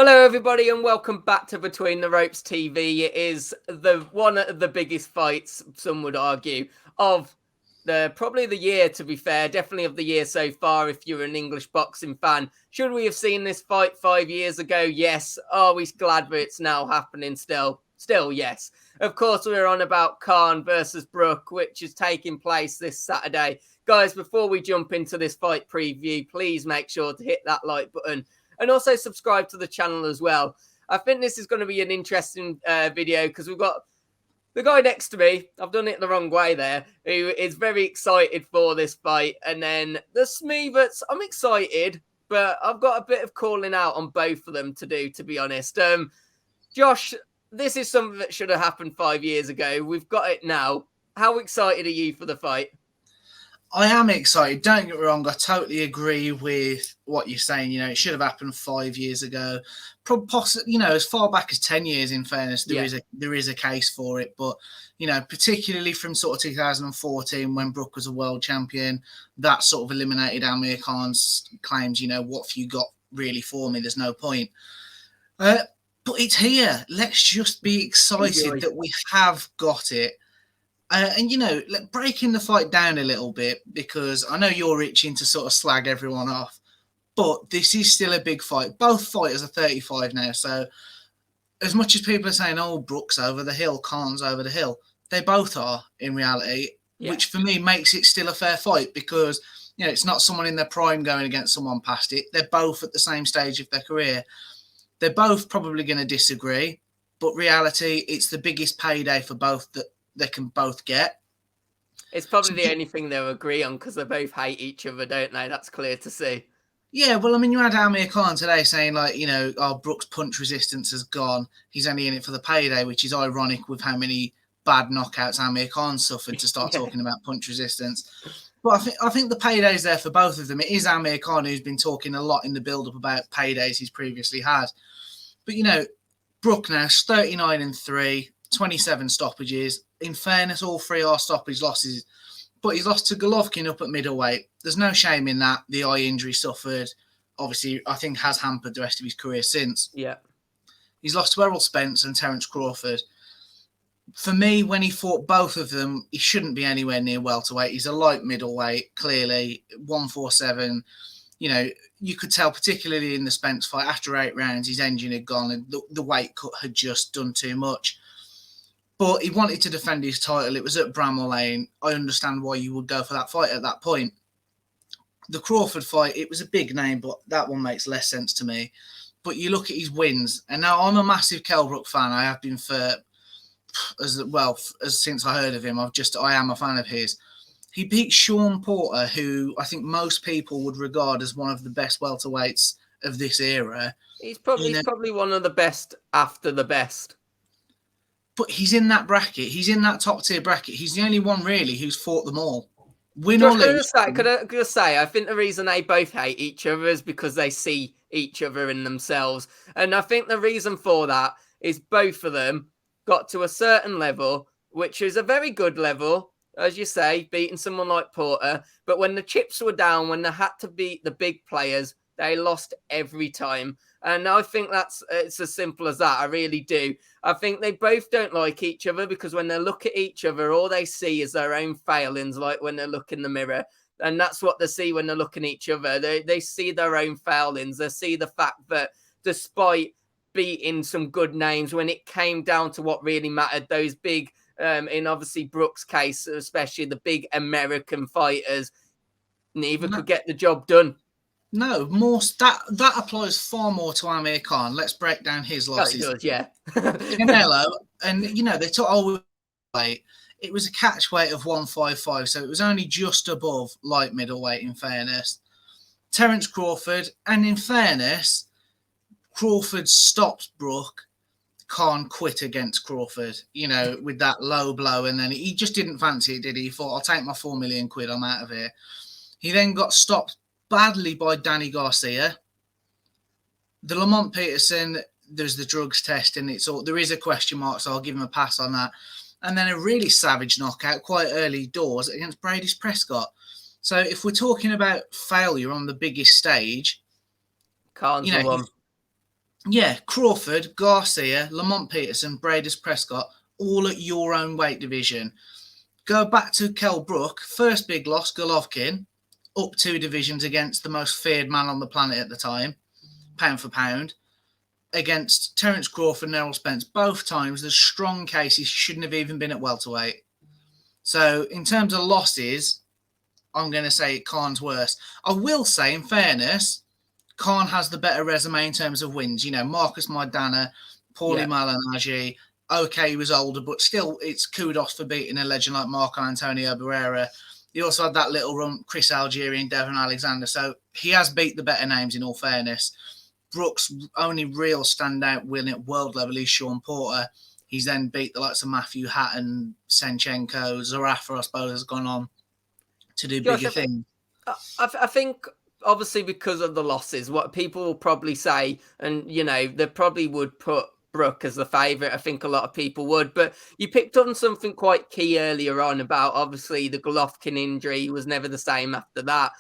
Hello, everybody, and welcome back to Between the Ropes TV. It is one of the biggest fights, some would argue, of probably the year. To be fair, definitely of the year so far. If you're an English boxing fan, should we have seen this fight 5 years ago? Yes. Are we glad that it's now happening? Still, yes. Of course, we're on about Khan versus Brook, which is taking place this Saturday. Guys, before we jump into this fight preview, please make sure to hit that like button. And also subscribe to the channel as well. I think this is going to be an interesting video because we've got the guy next to me. I've done it the wrong way there. Who is very excited for this fight. And then the Smee-Verts, I'm excited, but I've got a bit of calling out on both of them to do, to be honest. Josh, this is something that should have happened 5 years ago. We've got it now. How excited are you for the fight? I am excited. Don't get me wrong. I totally agree with what you're saying. You know, it should have happened 5 years ago. Possibly, as far back as 10 years. In fairness, there is a case for it. But particularly from sort of 2014 when Brook was a world champion, that sort of eliminated Amir Khan's claims. What have you got really for me? There's no point. But it's here. Let's just be excited that we have got it. Breaking the fight down a little bit, because I know you're itching to sort of slag everyone off, but this is still a big fight. Both fighters are 35 now, so as much as people are saying, oh, Brook's over the hill, Khan's over the hill, they both are in reality, which for me makes it still a fair fight because, it's not someone in their prime going against someone past it. They're both at the same stage of their career. They're both probably going to disagree, but reality, it's the biggest payday for both that they can both get. It's probably the only thing they'll agree on because they both hate each other, don't they? That's clear to see. Yeah, well, I mean, you had Amir Khan today saying, Brook's punch resistance has gone. He's only in it for the payday, which is ironic with how many bad knockouts Amir Khan suffered to start talking about punch resistance. But I think the payday's there for both of them. It is Amir Khan who's been talking a lot in the build-up about paydays he's previously had. But, Brook now, 39-3, 27 stoppages. In fairness, all three are stoppage losses, but he's lost to Golovkin up at middleweight. There's no shame in that. The eye injury suffered, obviously, I think has hampered the rest of his career since. Yeah. He's lost to Errol Spence and Terence Crawford. For me, when he fought both of them, he shouldn't be anywhere near welterweight. He's a light middleweight, clearly, 147. You could tell, particularly in the Spence fight, after 8 rounds, his engine had gone and the weight cut had just done too much. But he wanted to defend his title. It was at Bramall Lane. I understand why you would go for that fight at that point. The Crawford fight, it was a big name, but that one makes less sense to me. But you look at his wins, and now I'm a massive Kell Brook fan. I have been for as since I heard of him. I am a fan of his. He beat Sean Porter, who I think most people would regard as one of the best welterweights of this era. He's probably one of the best after the best. But he's in that bracket. He's in that top tier bracket. He's the only one really who's fought them all. Win or lose. Could I just say, I think the reason they both hate each other is because they see each other in themselves. And I think the reason for that is both of them got to a certain level, which is a very good level, as you say, beating someone like Porter. But when the chips were down, when they had to beat the big players, they lost every time. And I think it's as simple as that. I really do. I think they both don't like each other because when they look at each other, all they see is their own failings, like when they look in the mirror. And that's what they see when they're looking at each other. They see their own failings. They see the fact that despite beating some good names, when it came down to what really mattered, those big, in obviously Brook's case, especially the big American fighters, neither could get the job done. No, more that applies far more to Amir Khan. Let's break down his losses. Oh, it does, yeah. Canelo, and they took weight. It was a catch weight of 155, so it was only just above light middleweight. In fairness, Terence Crawford, and in fairness, Crawford stopped Brook. Khan quit against Crawford, with that low blow, and then he just didn't fancy it, did he? He thought, I'll take my £4 million, I'm out of here. He then got stopped badly by Danny Garcia. The Lamont Peterson, there's the drugs test, and there is a question mark, so I'll give him a pass on that. And then a really savage knockout quite early doors against Brady's Prescott. So if we're talking about failure on the biggest stage, Khan's the one. Yeah, Crawford, Garcia, Lamont Peterson, Bradis Prescott, all at your own weight division. Go back to Kell Brook, first big loss, Golovkin, up 2 divisions against the most feared man on the planet at the time, pound for pound, against Terence Crawford and Errol Spence. Both times, there's strong cases shouldn't have even been at welterweight. So, in terms of losses, I'm going to say Khan's worse. I will say, in fairness, Khan has the better resume in terms of wins. You know, Marcus Maidana, Paulie Malignaggi. Okay, he was older, but still, it's kudos for beating a legend like Marco Antonio Barrera. He also had that little run, Chris Algieri, Devon Alexander. So he has beat the better names, in all fairness. Brook's only real standout win at world level is Sean Porter. He's then beat the likes of Matthew Hatton, Senchenko, Zarafa, I suppose, has gone on to do Josh, bigger things. I think obviously because of the losses, what people will probably say, and you know, they probably would put Brook as the favourite. I think a lot of people would, but you picked on something quite key earlier on about obviously the Golovkin injury. He was never the same after that.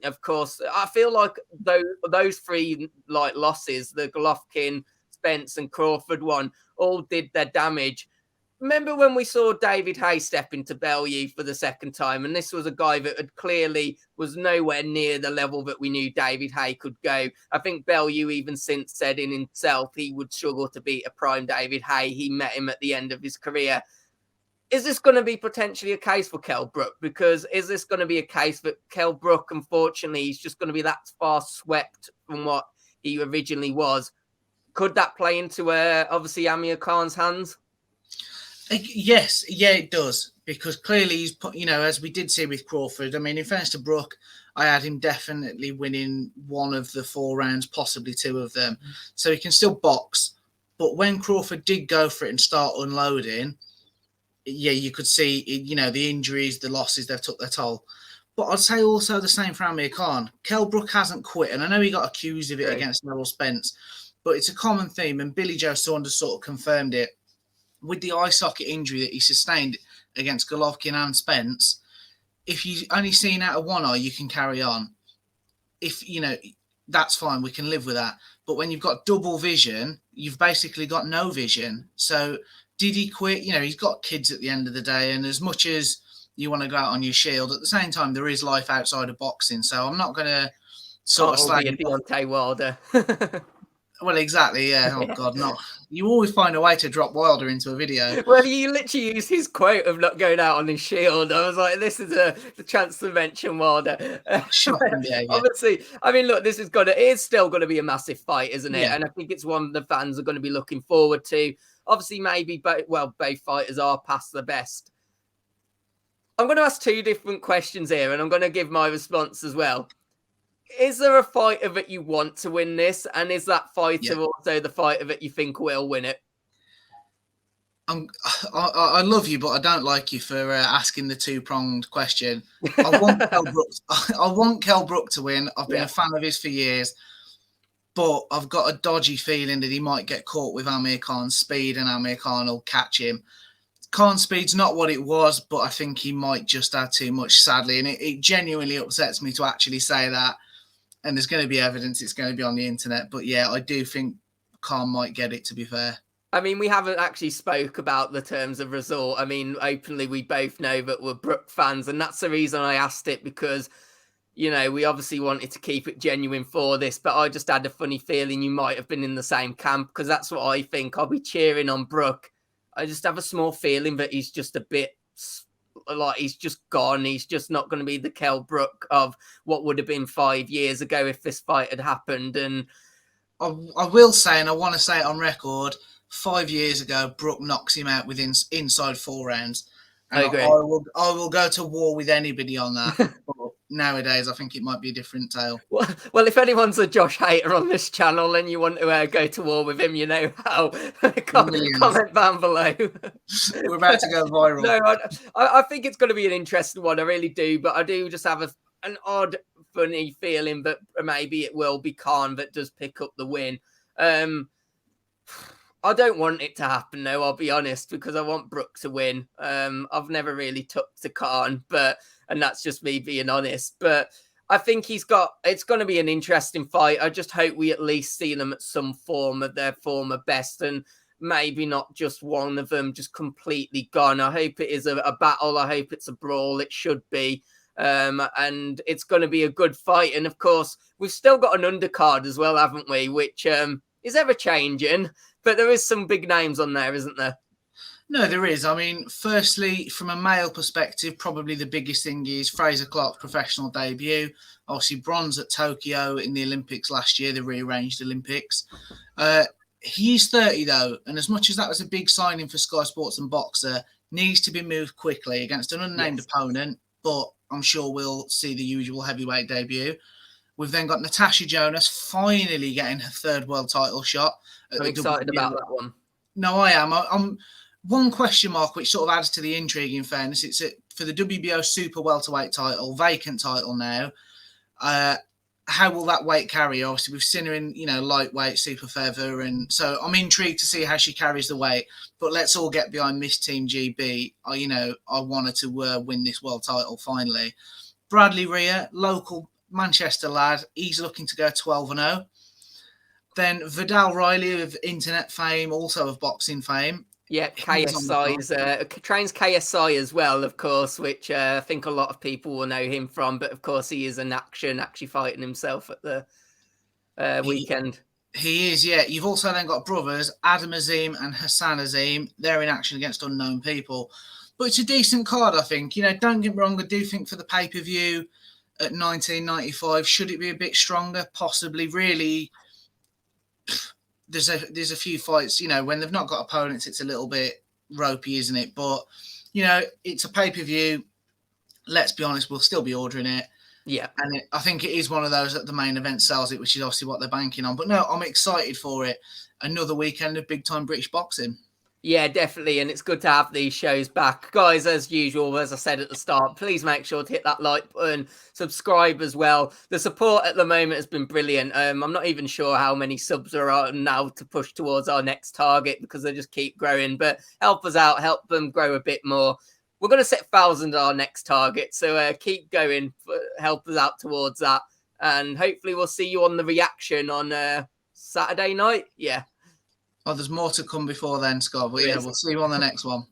Of course, I feel like those 3 like losses, the Golovkin, Spence, and Crawford one, all did their damage. Remember when we saw David Hay step into Bellew for the second time, and this was a guy that had clearly was nowhere near the level that we knew David Hay could go. I think Bellew even since said in himself he would struggle to beat a prime David Hay. He met him at the end of his career. Is this going to be potentially a case for Kell Brook? Because is this going to be a case that Kell Brook, unfortunately, he's just going to be that far swept from what he originally was? Could that play into obviously Amir Khan's hands? Yes, yeah, it does, because clearly he's put, you know, as we did see with Crawford. I mean, in fairness to Brook, I had him definitely winning 1 of the 4 rounds, possibly 2 of them. So he can still box. But when Crawford did go for it and start unloading, yeah, you could see, you know, the injuries, the losses, they've took their toll. But I'd say also the same for Amir Khan. Kell Brook hasn't quit, and I know he got accused of it against Errol Spence, but it's a common theme, and Billy Joe Saunders sort of confirmed it. With the eye socket injury that he sustained against Golovkin and Spence, if you only seen out of one eye, you can carry on. If, you know, that's fine, we can live with that. But when you've got double vision, you've basically got no vision. So did he quit? You know, he's got kids at the end of the day, and as much as you want to go out on your shield, at the same time, there is life outside of boxing. So I'm not going to sort of slag him off. Deontay Wilder. Well, exactly, yeah. Oh, God, no. You always find a way to drop Wilder into a video. Well, you literally used his quote of not going out on his shield. I was like, this is the chance to mention Wilder. Shocking behaviour. Obviously, I mean, look, it is still going to be a massive fight, isn't it? Yeah. And I think it's one the fans are going to be looking forward to. Obviously, maybe both fighters are past the best. I'm going to ask 2 different questions here, and I'm going to give my response as well. Is there a fighter that you want to win this? And is that fighter also the fighter that you think will win it? I love you, but I don't like you for asking the 2-pronged question. I want Kell Brook to win. I've been a fan of his for years, but I've got a dodgy feeling that he might get caught with Amir Khan's speed, and Amir Khan will catch him. Khan's speed's not what it was, but I think he might just add too much, sadly, and it genuinely upsets me to actually say that. And there's going to be evidence, it's going to be on the internet. But yeah, I do think Khan might get it, to be fair. I mean, we haven't actually spoke about the terms of resort. I mean, openly, we both know that we're Brook fans. And that's the reason I asked it, because, you know, we obviously wanted to keep it genuine for this. But I just had a funny feeling you might have been in the same camp, because that's what I think. I'll be cheering on Brook. I just have a small feeling that he's just a bit... like he's just gone. He's just not going to be the Kell Brook of what would have been 5 years ago if this fight had happened. And I will say, and I want to say it on record, 5 years ago, Brook knocks him out within inside 4 rounds. And I agree. I will go to war with anybody on that. But nowadays, I think it might be a different tale. Well, if anyone's a Josh hater on this channel and you want to go to war with him, you know how. Comment down below. We're about to go viral. No, I think it's going to be an interesting one. I really do. But I do just have an odd, funny feeling that maybe it will be Khan that does pick up the win. I don't want it to happen, though, I'll be honest, because I want Brook to win. I've never really took to Khan, and that's just me being honest. But I think it's going to be an interesting fight. I just hope we at least see them at some form of their former best, and maybe not just one of them just completely gone. I hope it is a battle. I hope it's a brawl. It should be. And it's going to be a good fight. And of course, we've still got an undercard as well, haven't we? Which is ever changing, but there is some big names on there, isn't there? No, there is. I mean, firstly, from a male perspective, probably the biggest thing is Frazer Clarke's professional debut. Obviously, bronze at Tokyo in the Olympics last year, the rearranged Olympics. He's 30, though, and as much as that was a big signing for Sky Sports and Boxer, needs to be moved quickly against an unnamed opponent, but I'm sure we'll see the usual heavyweight debut. We've then got Natasha Jonas finally getting her third world title shot. I'm excited about that one. No, I am. I'm one question mark, which sort of adds to the intrigue, in fairness. It's for the WBO super welterweight title, vacant title now. How will that weight carry? Obviously, we've seen her in, lightweight, super feather. And so I'm intrigued to see how she carries the weight. But let's all get behind Miss Team GB. I wanted to win this world title finally. Bradley Rhea, local Manchester lad. He's looking to go 12-0. Then Vidal Riley of internet fame, also of boxing fame. Yeah, KSI trains KSI as well, of course, which I think a lot of people will know him from. But of course, he is in action, actually fighting himself at the weekend. He is, yeah. You've also then got brothers Adam Azim and Hassan Azim. They're in action against unknown people. But it's a decent card, I think. Don't get me wrong. I do think for the pay-per-view at 19.95, should it be a bit stronger? Possibly. Really, there's a few fights, when they've not got opponents, it's a little bit ropey, isn't it? But, it's a pay-per-view. Let's be honest, we'll still be ordering it. Yeah. And I think it is one of those that the main event sells it, which is obviously what they're banking on. But no, I'm excited for it. Another weekend of big-time British boxing. Yeah, definitely. And it's good to have these shows back. Guys, as usual, as I said at the start, please make sure to hit that like button, subscribe as well. The support at the moment has been brilliant. I'm not even sure how many subs are on now to push towards our next target because they just keep growing. But help us out, help them grow a bit more. We're going to set 1,000 our next target. So keep going, help us out towards that. And hopefully we'll see you on the reaction on Saturday night. Yeah. Oh, there's more to come before then, Scott. But yeah, we'll see you on the next one.